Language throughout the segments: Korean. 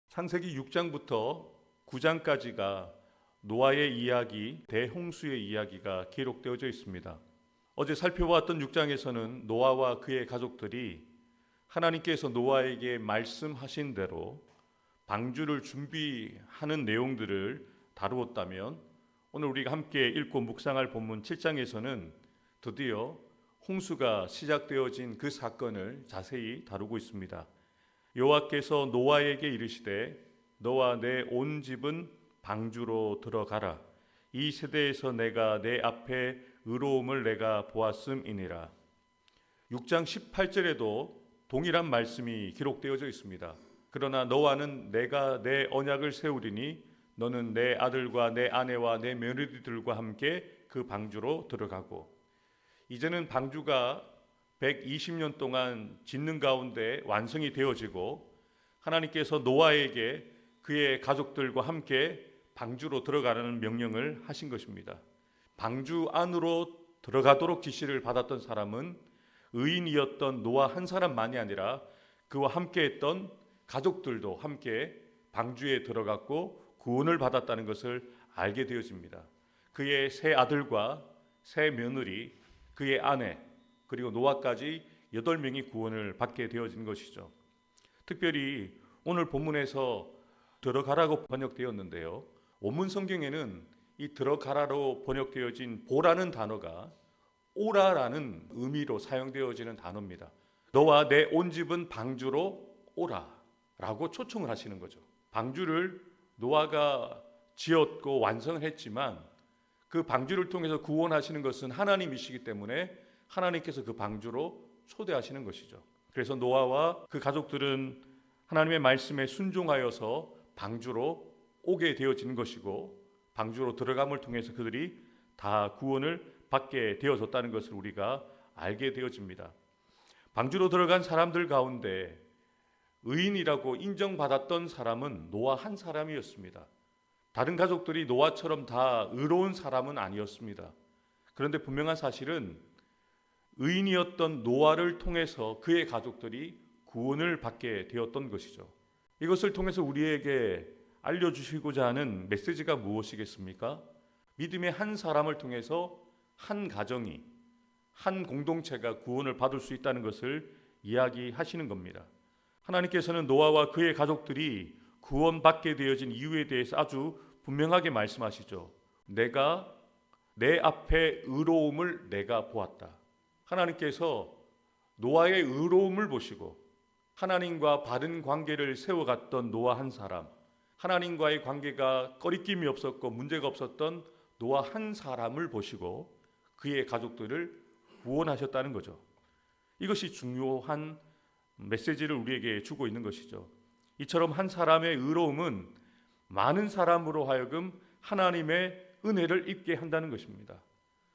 창세기 6장부터 9장까지가 노아의 이야기, 대홍수의 이야기가 기록되어져 있습니다. 어제 살펴보았던 6장에서는 노아와 그의 가족들이 하나님께서 노아에게 말씀하신 대로 방주를 준비하는 내용들을 다루었다면, 오늘 우리가 함께 읽고 묵상할 본문 7장에서는 드디어 홍수가 시작되어진 그 사건을 자세히 다루고 있습니다. 여호와께서 노아에게 이르시되 너와 내 온 집은 방주로 들어가라. 이 세대에서 내가 내 앞에 의로움을 내가 보았음이니라. 6장 18절에도 동일한 말씀이 기록되어져 있습니다. 그러나 너와는 내가 내 언약을 세우리니 너는 내 아들과 내 아내와 내 며느리들과 함께 그 방주로 들어가고, 이제는 방주가 120년 동안 짓는 가운데 완성이 되어지고 하나님께서 노아에게 그의 가족들과 함께 방주로 들어가라는 명령을 하신 것입니다. 방주 안으로 들어가도록 지시를 받았던 사람은 의인이었던 노아 한 사람만이 아니라 그와 함께 했던 가족들도 함께 방주에 들어갔고 구원을 받았다는 것을 알게 되어집니다. 그의 세 아들과 세 며느리, 그의 아내, 그리고 노아까지 8명이 구원을 받게 되어진 것이죠. 특별히 오늘 본문에서 들어가라고 번역되었는데요, 원문 성경에는 이 들어가라로 번역되어진 보라는 단어가 오라라는 의미로 사용되어지는 단어입니다. 너와 내 온 집은 방주로 오라라고 초청을 하시는 거죠. 방주를 노아가 지었고 완성을 했지만 그 방주를 통해서 구원하시는 것은 하나님이시기 때문에 하나님께서 그 방주로 초대하시는 것이죠. 그래서 노아와 그 가족들은 하나님의 말씀에 순종하여서 방주로 오게 되어진 것이고, 방주로 들어감을 통해서 그들이 다 구원을 받게 되어졌다는 것을 우리가 알게 되어집니다. 방주로 들어간 사람들 가운데 의인이라고 인정받았던 사람은 노아 한 사람이었습니다. 다른 가족들이 노아처럼 다 의로운 사람은 아니었습니다. 그런데 분명한 사실은 의인이었던 노아를 통해서 그의 가족들이 구원을 받게 되었던 것이죠. 이것을 통해서 우리에게 알려주시고자 하는 메시지가 무엇이겠습니까? 믿음의 한 사람을 통해서 한 가정이, 한 공동체가 구원을 받을 수 있다는 것을 이야기하시는 겁니다. 하나님께서는 노아와 그의 가족들이 구원받게 되어진 이유에 대해서 아주 분명하게 말씀하시죠. 내가 내 앞에 의로움을 내가 보았다. 하나님께서 노아의 의로움을 보시고 하나님과 바른 관계를 세워갔던 노아 한 사람, 하나님과의 관계가 꺼리낌이 없었고 문제가 없었던 노아 한 사람을 보시고 그의 가족들을 구원하셨다는 거죠. 이것이 중요한 메시지를 우리에게 주고 있는 것이죠. 이처럼 한 사람의 의로움은 많은 사람으로 하여금 하나님의 은혜를 입게 한다는 것입니다.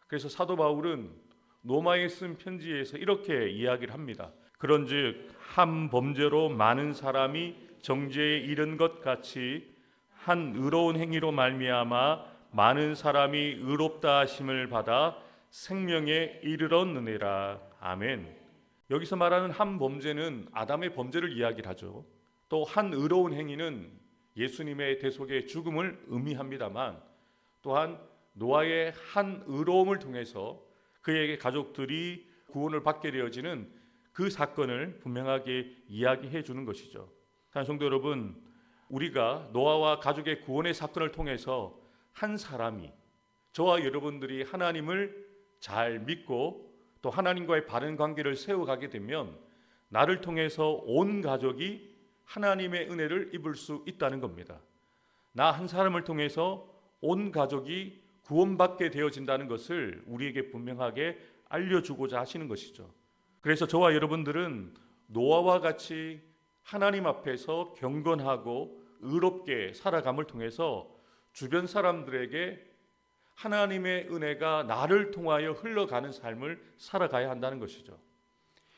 그래서 사도 바울은 로마에 쓴 편지에서 이렇게 이야기를 합니다. 그런즉 한 범죄로 많은 사람이 정죄에 이른 것 같이 한 의로운 행위로 말미암아 많은 사람이 의롭다 하심을 받아 생명에 이르렀느니라. 아멘. 여기서 말하는 한 범죄는 아담의 범죄를 이야기를 하죠. 또 한 의로운 행위는 예수님의 대속의 죽음을 의미합니다만, 또한 노아의 한 의로움을 통해서 그에게 가족들이 구원을 받게 되어지는 그 사건을 분명하게 이야기해 주는 것이죠. 사랑하는 성도 여러분, 우리가 노아와 가족의 구원의 사건을 통해서 한 사람이, 저와 여러분들이 하나님을 잘 믿고 또 하나님과의 바른 관계를 세워가게 되면 나를 통해서 온 가족이 하나님의 은혜를 입을 수 있다는 겁니다. 나 한 사람을 통해서 온 가족이 구원받게 되어진다는 것을 우리에게 분명하게 알려주고자 하시는 것이죠. 그래서 저와 여러분들은 노아와 같이 하나님 앞에서 경건하고 의롭게 살아감을 통해서 주변 사람들에게 하나님의 은혜가 나를 통하여 흘러가는 삶을 살아가야 한다는 것이죠.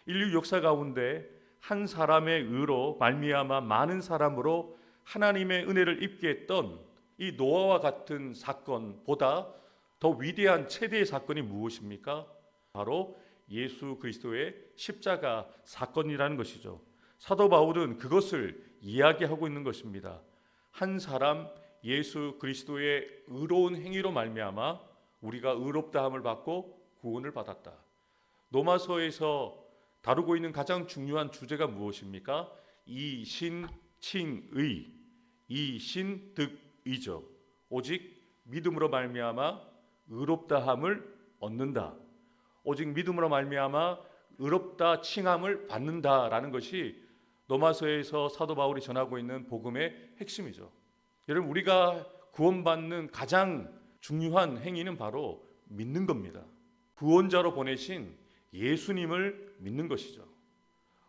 인류 역사 가운데 한 사람의 의로 말미암아 많은 사람으로 하나님의 은혜를 입게 했던 이 노아와 같은 사건보다 더 위대한 최대의 사건이 무엇입니까? 바로 예수 그리스도의 십자가 사건이라는 것이죠. 사도 바울은 그것을 이야기하고 있는 것입니다. 한 사람 예수 그리스도의 의로운 행위로 말미암아 우리가 의롭다함을 받고 구원을 받았다. 로마서에서 다루고 있는 가장 중요한 주제가 무엇입니까? 이신칭의, 이신득의죠. 오직 믿음으로 말미암아 의롭다함을 얻는다. 오직 믿음으로 말미암아 의롭다 칭함을 받는다라는 것이 로마서에서 사도 바울이 전하고 있는 복음의 핵심이죠. 여러분, 우리가 구원받는 가장 중요한 행위는 바로 믿는 겁니다. 구원자로 보내신 예수님을 믿는 것이죠.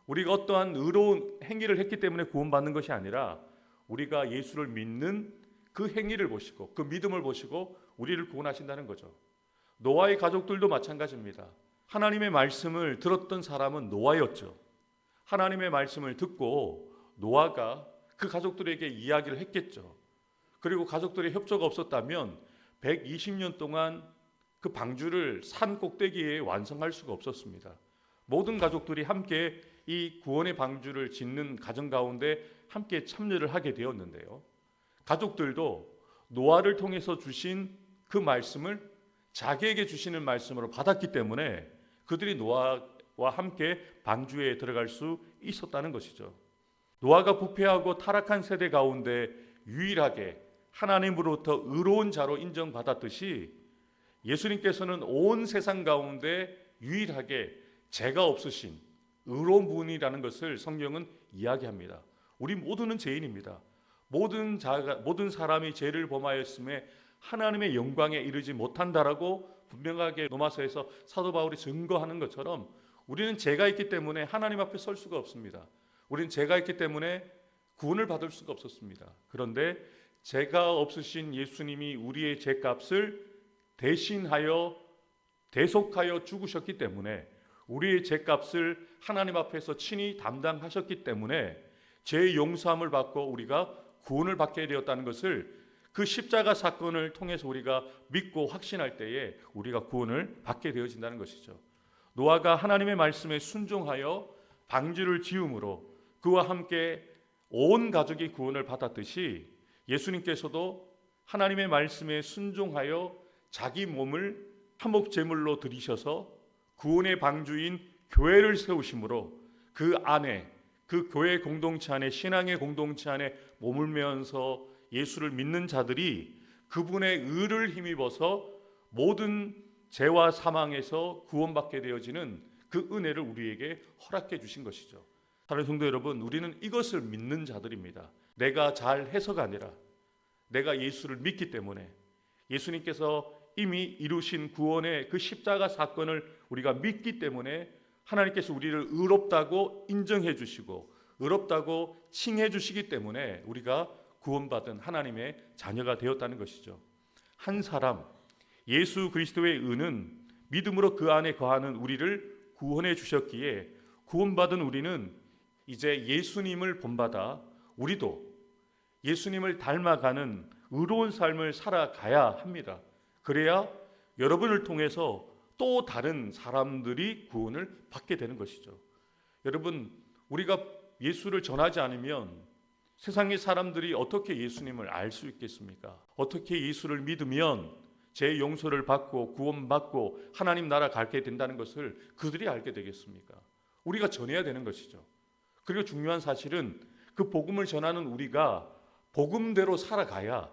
우리가 어떠한 의로운 행위를 했기 때문에 구원받는 것이 아니라 우리가 예수를 믿는 그 행위를 보시고 그 믿음을 보시고 우리를 구원하신다는 거죠. 노아의 가족들도 마찬가지입니다. 하나님의 말씀을 들었던 사람은 노아였죠. 하나님의 말씀을 듣고 노아가 그 가족들에게 이야기를 했겠죠. 그리고 가족들의 협조가 없었다면 120년 동안 그 방주를 산 꼭대기에 완성할 수가 없었습니다. 모든 가족들이 함께 이 구원의 방주를 짓는 가정 가운데 함께 참여를 하게 되었는데요. 가족들도 노아를 통해서 주신 그 말씀을 자기에게 주시는 말씀으로 받았기 때문에 그들이 노아와 함께 방주에 들어갈 수 있었다는 것이죠. 노아가 부패하고 타락한 세대 가운데 유일하게 하나님으로부터 의로운 자로 인정받았듯이 예수님께서는 온 세상 가운데 유일하게 죄가 없으신 의로운 분이라는 것을 성경은 이야기합니다. 우리 모두는 죄인입니다. 모든 사람이 죄를 범하였음에 하나님의 영광에 이르지 못한다라고 분명하게 로마서에서 사도 바울이 증거하는 것처럼 우리는 죄가 있기 때문에 하나님 앞에 설 수가 없습니다. 우리는 죄가 있기 때문에 구원을 받을 수가 없었습니다. 그런데 죄가 없으신 예수님이 우리의 죄값을 대속하여 죽으셨기 때문에 우리의 죄값을 하나님 앞에서 친히 담당하셨기 때문에 죄의 용서함을 받고 우리가 구원을 받게 되었다는 것을 그 십자가 사건을 통해서 우리가 믿고 확신할 때에 우리가 구원을 받게 되어진다는 것이죠. 노아가 하나님의 말씀에 순종하여 방주를 지음으로 그와 함께 온 가족이 구원을 받았듯이 예수님께서도 하나님의 말씀에 순종하여 자기 몸을 화목 제물로 드리셔서 구원의 방주인 교회를 세우심으로 그 안에 그 교회 공동체 안에 신앙의 공동체 안에 머물면서 예수를 믿는 자들이 그분의 의를 힘입어서 모든 죄와 사망에서 구원받게 되어지는 그 은혜를 우리에게 허락해 주신 것이죠. 사랑하는 성도 여러분, 우리는 이것을 믿는 자들입니다. 내가 잘 해서가 아니라 내가 예수를 믿기 때문에 예수님께서 이미 이루신 구원의 그 십자가 사건을 우리가 믿기 때문에 하나님께서 우리를 의롭다고 인정해 주시고 의롭다고 칭해 주시기 때문에 우리가 구원받은 하나님의 자녀가 되었다는 것이죠. 한 사람 예수 그리스도의 의는 믿음으로 그 안에 거하는 우리를 구원해 주셨기에 구원받은 우리는 이제 예수님을 본받아 우리도 예수님을 닮아가는 의로운 삶을 살아가야 합니다. 그래야 여러분을 통해서 또 다른 사람들이 구원을 받게 되는 것이죠. 여러분, 우리가 예수를 전하지 않으면 세상의 사람들이 어떻게 예수님을 알 수 있겠습니까? 어떻게 예수를 믿으면 제 용서를 받고 구원받고 하나님 나라 가게 된다는 것을 그들이 알게 되겠습니까? 우리가 전해야 되는 것이죠. 그리고 중요한 사실은 그 복음을 전하는 우리가 복음대로 살아가야,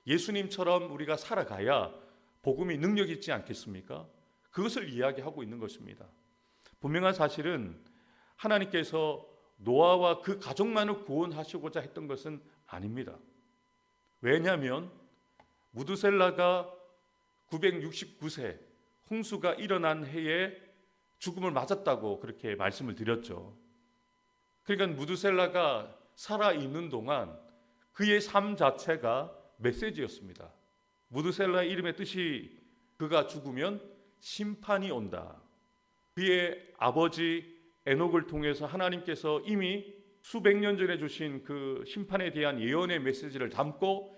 예수님처럼 우리가 살아가야 복음이 능력 있지 않겠습니까? 그것을 이야기하고 있는 것입니다. 분명한 사실은 하나님께서 노아와 그 가족만을 구원하시고자 했던 것은 아닙니다. 왜냐하면 무드셀라가 969세 홍수가 일어난 해에 죽음을 맞았다고 그렇게 말씀을 드렸죠. 그러니까 무드셀라가 살아있는 동안 그의 삶 자체가 메시지였습니다. 무드셀라의 이름의 뜻이 그가 죽으면 심판이 온다. 그의 아버지 에녹을 통해서 하나님께서 이미 수백 년 전에 주신 그 심판에 대한 예언의 메시지를 담고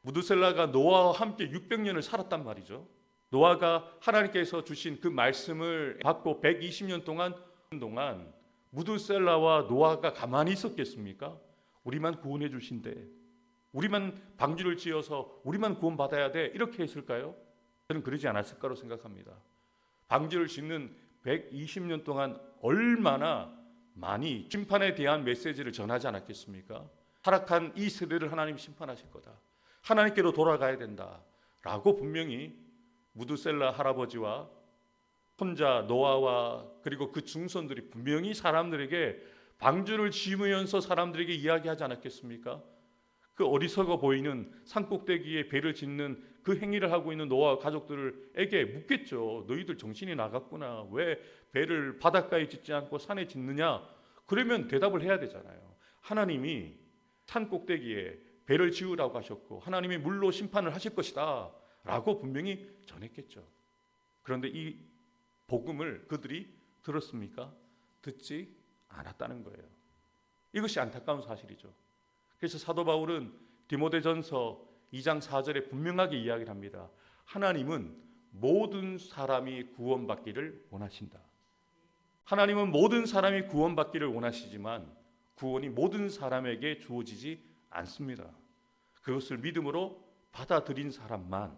무드셀라가 노아와 함께 600년을 살았단 말이죠. 노아가 하나님께서 주신 그 말씀을 받고 120년 동안 무드셀라와 노아가 가만히 있었겠습니까? 우리만 구원해 주신대, 우리만 방주를 지어서 우리만 구원받아야 돼, 이렇게 했을까요? 저는 그러지 않았을 거라고 생각합니다. 방주를 짓는 120년 동안 얼마나 많이 심판에 대한 메시지를 전하지 않았겠습니까? 타락한 이 세대를 하나님 심판하실 거다, 하나님께로 돌아가야 된다 라고 분명히 무드셀라 할아버지와 혼자 노아와 그리고 그 증손들이 분명히 사람들에게 방주를 지으면서 사람들에게 이야기하지 않았겠습니까? 그 어리석어 보이는 산꼭대기에 배를 짓는 그 행위를 하고 있는 노아와 가족들에게 묻겠죠. 너희들 정신이 나갔구나. 왜 배를 바닷가에 짓지 않고 산에 짓느냐? 그러면 대답을 해야 되잖아요. 하나님이 산꼭대기에 배를 지으라고 하셨고 하나님이 물로 심판을 하실 것이다 라고 분명히 전했겠죠. 그런데 이 복음을 그들이 들었습니까? 듣지 않았다는 거예요. 이것이 안타까운 사실이죠. 그래서 사도 바울은 디모데전서 2장 4절에 분명하게 이야기를 합니다. 하나님은 모든 사람이 구원받기를 원하신다. 하나님은 모든 사람이 구원받기를 원하시지만 구원이 모든 사람에게 주어지지 않습니다. 그것을 믿음으로 받아들인 사람만,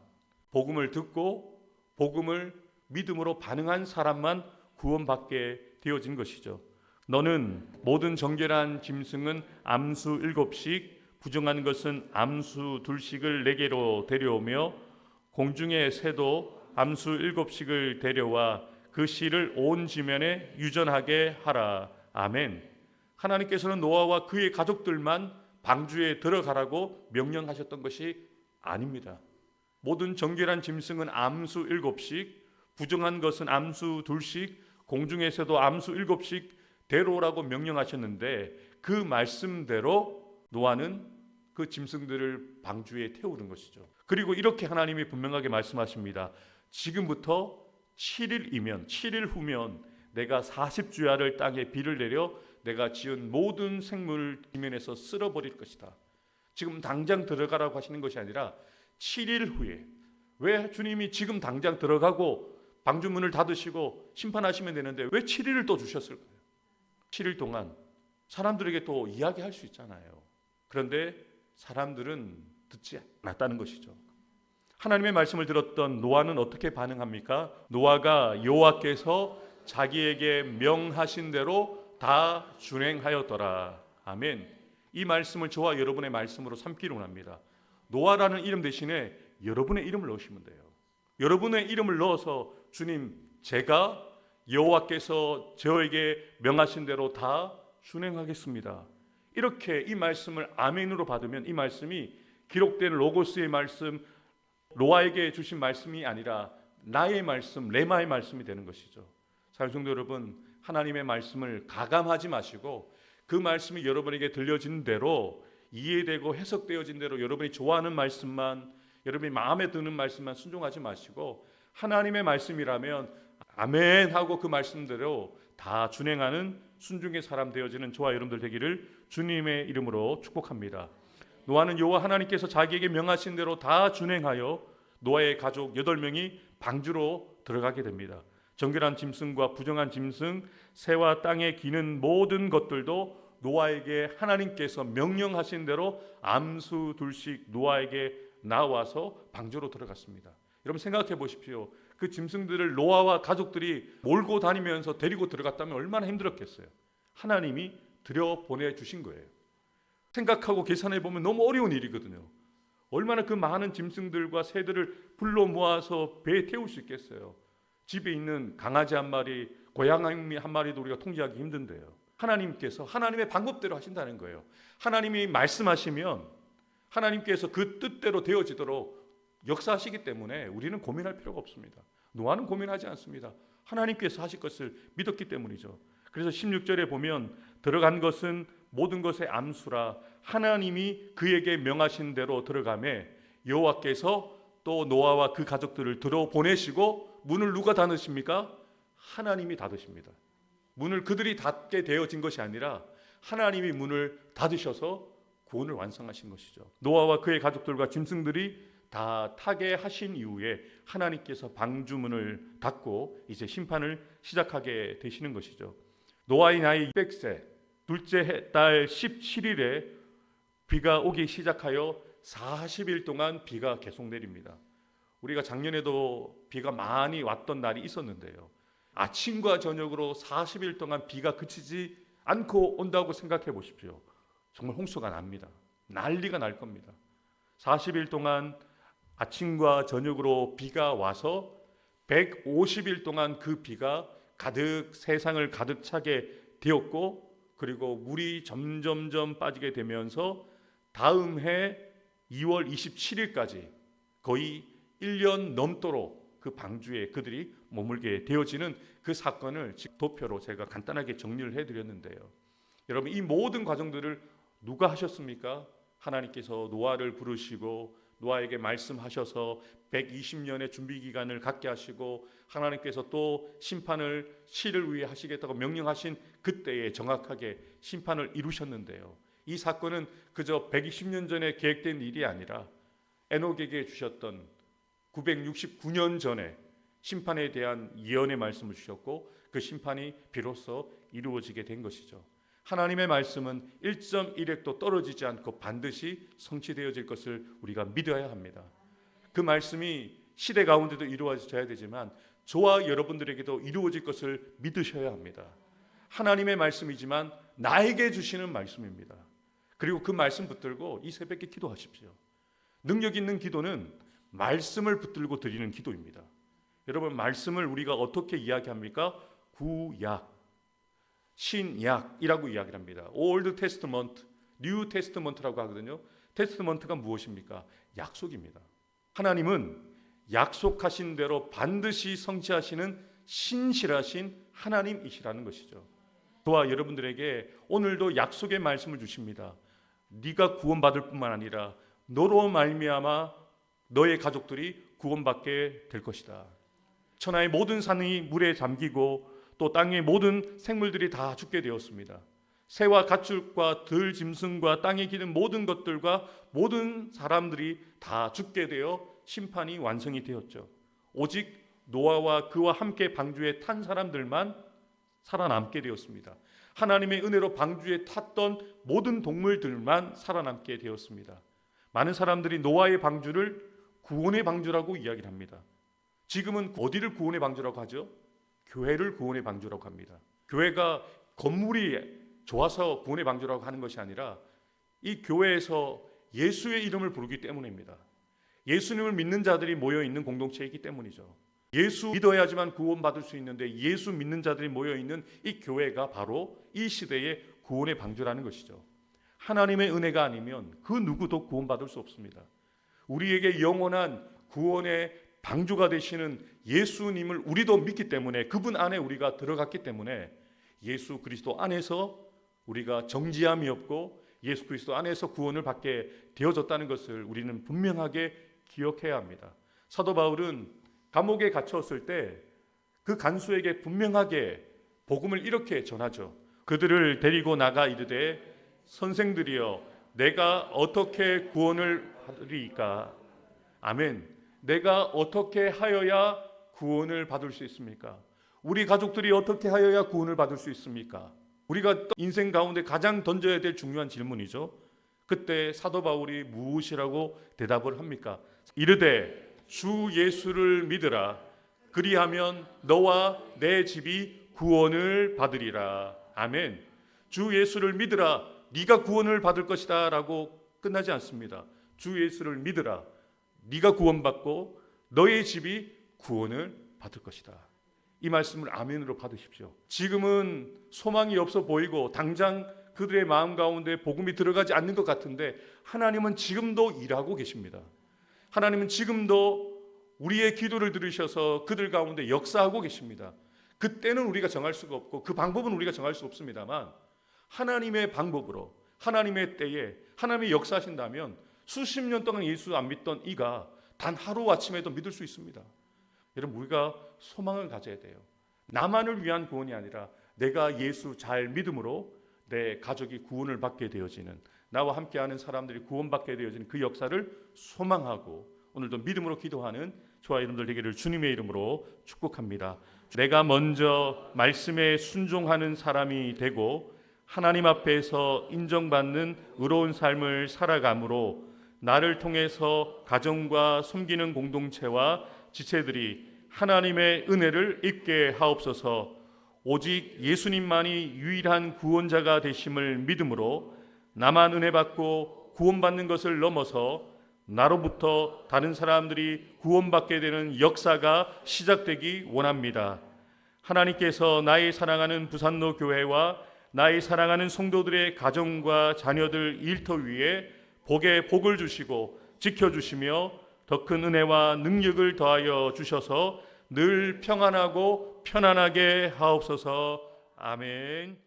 복음을 듣고 복음을 믿음으로 반응한 사람만 구원받게 되어진 것이죠. 너는 모든 정결한 짐승은 암수 7씩, 부정한 것은 암수 2씩을 내게로 데려오며 공중의 새도 암수 7씩을 데려와 그 씨를 온 지면에 유전하게 하라. 아멘. 하나님께서는 노아와 그의 가족들만 방주에 들어가라고 명령하셨던 것이 아닙니다. 모든 정결한 짐승은 암수 7씩, 부정한 것은 암수 2씩, 공중의 새도 암수 7씩 데려오라고 명령하셨는데 그 말씀대로 노아는 그 짐승들을 방주에 태우는 것이죠. 그리고 이렇게 하나님이 분명하게 말씀하십니다. 지금부터 7일 후면 내가 40주야를 땅에 비를 내려 내가 지은 모든 생물을 지면에서 쓸어버릴 것이다. 지금 당장 들어가라고 하시는 것이 아니라 7일 후에. 왜 주님이 지금 당장 들어가고 방주문을 닫으시고 심판하시면 되는데 왜 7일을 또 주셨을까요? 7일 동안 사람들에게 또 이야기할 수 있잖아요. 그런데 사람들은 듣지 않았다는 것이죠. 하나님의 말씀을 들었던 노아는 어떻게 반응합니까? 노아가 여호와께서 자기에게 명하신 대로 다 준행하였더라. 아멘. 이 말씀을 저와 여러분의 말씀으로 삼기로 합니다. 노아라는 이름 대신에 여러분의 이름을 넣으시면 돼요. 여러분의 이름을 넣어서 주님, 제가 여호와께서 저에게 명하신 대로 다 준행하겠습니다. 이렇게 이 말씀을 아멘으로 받으면 이 말씀이 기록된 로고스의 말씀, 노아에게 주신 말씀이 아니라 나의 말씀, 레마의 말씀이 되는 것이죠. 사랑하는 성도 여러분, 하나님의 말씀을 가감하지 마시고 그 말씀이 여러분에게 들려진 대로 이해되고 해석되어진 대로 여러분이 좋아하는 말씀만, 여러분이 마음에 드는 말씀만 순종하지 마시고 하나님의 말씀이라면 아멘 하고 그 말씀대로 다 준행하는 순종의 사람 되어지는 저와 여러분들 되기를 주님의 이름으로 축복합니다. 노아는 여호와 하나님께서 자기에게 명하신 대로 다 준행하여 노아의 가족 8명이 방주로 들어가게 됩니다. 정결한 짐승과 부정한 짐승, 새와 땅에 기는 모든 것들도 노아에게 하나님께서 명령하신 대로 암수 2씩 노아에게 나와서 방주로 들어갔습니다. 여러분 생각해 보십시오. 그 짐승들을 노아와 가족들이 몰고 다니면서 데리고 들어갔다면 얼마나 힘들었겠어요. 하나님이 들여보내주신 거예요. 생각하고 계산해 보면 너무 어려운 일이거든요. 얼마나 그 많은 짐승들과 새들을 불러 모아서 배에 태울 수 있겠어요. 집에 있는 강아지 한 마리, 고양이 한 마리도 우리가 통제하기 힘든데요. 하나님께서 하나님의 방법대로 하신다는 거예요. 하나님이 말씀하시면 하나님께서 그 뜻대로 되어지도록 역사하시기 때문에 우리는 고민할 필요가 없습니다. 노아는 고민하지 않습니다. 하나님께서 하실 것을 믿었기 때문이죠. 그래서 16절에 보면 들어간 것은 모든 것의 암수라 하나님이 그에게 명하신 대로 들어가매 여호와께서 또 노아와 그 가족들을 들어보내시고 문을 누가 닫으십니까? 하나님이 닫으십니다. 문을 그들이 닫게 되어진 것이 아니라 하나님이 문을 닫으셔서 구원을 완성하신 것이죠. 노아와 그의 가족들과 짐승들이 다 타게 하신 이후에 하나님께서 방주문을 닫고 이제 심판을 시작하게 되시는 것이죠. 노아의 나이 600세, 둘째 달 17일에 비가 오기 시작하여 40일 동안 비가 계속 내립니다. 우리가 작년에도 비가 많이 왔던 날이 있었는데요. 아침과 저녁으로 40일 동안 비가 그치지 않고 온다고 생각해 보십시오. 정말 홍수가 납니다. 난리가 날 겁니다. 40일 동안 아침과 저녁으로 비가 와서 150일 동안 그 비가 가득 세상을 가득 차게 되었고, 그리고 물이 점점점 빠지게 되면서 다음 해 2월 27일까지 거의 1년 넘도록 그 방주에 그들이 머물게 되어지는 그 사건을 도표로 제가 간단하게 정리를 해드렸는데요. 여러분, 이 모든 과정들을 누가 하셨습니까? 하나님께서 노아를 부르시고 노아에게 말씀하셔서 120년의 준비 기간을 갖게 하시고, 하나님께서 또 심판을 시를 위해 하시겠다고 명령하신 그때에 정확하게 심판을 이루셨는데요. 이 사건은 그저 120년 전에 계획된 일이 아니라 에녹에게 주셨던 969년 전에 심판에 대한 예언의 말씀을 주셨고, 그 심판이 비로소 이루어지게 된 것이죠. 하나님의 말씀은 1.1획도 떨어지지 않고 반드시 성취되어질 것을 우리가 믿어야 합니다. 그 말씀이 시대 가운데도 이루어져야 되지만 저와 여러분들에게도 이루어질 것을 믿으셔야 합니다. 하나님의 말씀이지만 나에게 주시는 말씀입니다. 그리고 그 말씀 붙들고 이 새벽에 기도하십시오. 능력 있는 기도는 말씀을 붙들고 드리는 기도입니다. 여러분, 말씀을 우리가 어떻게 이야기합니까? 구약, 신약이라고 이야기를 합니다. Old Testament, New Testament라고 하거든요. 테스트먼트가 무엇입니까? 약속입니다. 하나님은 약속하신 대로 반드시 성취하시는 신실하신 하나님이시라는 것이죠. 저와 여러분들에게 오늘도 약속의 말씀을 주십니다. 네가 구원받을 뿐만 아니라 너로 말미암아 너의 가족들이 구원받게 될 것이다. 천하의 모든 산이 물에 잠기고 또 땅의 모든 생물들이 다 죽게 되었습니다. 새와 가축과 들 짐승과 땅에 기는 모든 것들과 모든 사람들이 다 죽게 되어 심판이 완성이 되었죠. 오직 노아와 그와 함께 방주에 탄 사람들만 살아남게 되었습니다. 하나님의 은혜로 방주에 탔던 모든 동물들만 살아남게 되었습니다. 많은 사람들이 노아의 방주를 구원의 방주라고 이야기를 합니다. 지금은 어디를 구원의 방주라고 하죠? 교회를 구원의 방주라고 합니다. 교회가 건물이 좋아서 구원의 방주라고 하는 것이 아니라 이 교회에서 예수의 이름을 부르기 때문입니다. 예수님을 믿는 자들이 모여있는 공동체이기 때문이죠. 예수 믿어야지만 구원받을 수 있는데 예수 믿는 자들이 모여있는 이 교회가 바로 이 시대의 구원의 방주라는 것이죠. 하나님의 은혜가 아니면 그 누구도 구원받을 수 없습니다. 우리에게 영원한 구원의 방주가 되시는 예수님을 우리도 믿기 때문에, 그분 안에 우리가 들어갔기 때문에 예수 그리스도 안에서 우리가 정죄함이 없고 예수 그리스도 안에서 구원을 받게 되어졌다는 것을 우리는 분명하게 기억해야 합니다. 사도 바울은 감옥에 갇혔을 때 그 간수에게 분명하게 복음을 이렇게 전하죠. 그들을 데리고 나가 이르되 선생들이여 내가 어떻게 구원을 받으리까? 아멘. 내가 어떻게 하여야 구원을 받을 수 있습니까? 우리 가족들이 어떻게 하여야 구원을 받을 수 있습니까? 우리가 인생 가운데 가장 던져야 될 중요한 질문이죠. 그때 사도 바울이 무엇이라고 대답을 합니까? 이르되 주 예수를 믿으라. 그리하면 너와 내 집이 구원을 받으리라. 아멘. 주 예수를 믿으라. 네가 구원을 받을 것이다 라고 끝나지 않습니다. 주 예수를 믿으라. 네가 구원받고 너의 집이 구원을 받을 것이다. 이 말씀을 아멘으로 받으십시오. 지금은 소망이 없어 보이고 당장 그들의 마음 가운데 복음이 들어가지 않는 것 같은데 하나님은 지금도 일하고 계십니다. 하나님은 지금도 우리의 기도를 들으셔서 그들 가운데 역사하고 계십니다. 그때는 우리가 정할 수가 없고 그 방법은 우리가 정할 수 없습니다만 하나님의 방법으로 하나님의 때에 하나님이 역사하신다면 수십 년 동안 예수 안 믿던 이가 단 하루아침에도 믿을 수 있습니다. 여러분, 우리가 소망을 가져야 돼요. 나만을 위한 구원이 아니라 내가 예수 잘 믿음으로 내 가족이 구원을 받게 되어지는, 나와 함께하는 사람들이 구원받게 되어지는 그 역사를 소망하고 오늘도 믿음으로 기도하는 저와 여러분들 되기를 주님의 이름으로 축복합니다. 내가 먼저 말씀에 순종하는 사람이 되고 하나님 앞에서 인정받는 의로운 삶을 살아가므로 나를 통해서 가정과 섬기는 공동체와 지체들이 하나님의 은혜를 입게 하옵소서. 오직 예수님만이 유일한 구원자가 되심을 믿음으로 나만 은혜 받고 구원받는 것을 넘어서 나로부터 다른 사람들이 구원받게 되는 역사가 시작되기 원합니다. 하나님께서 나의 사랑하는 부산로 교회와 나의 사랑하는 성도들의 가정과 자녀들 일터 위에 복에 복을 주시고 지켜주시며 더 큰 은혜와 능력을 더하여 주셔서 늘 평안하고 편안하게 하옵소서. 아멘.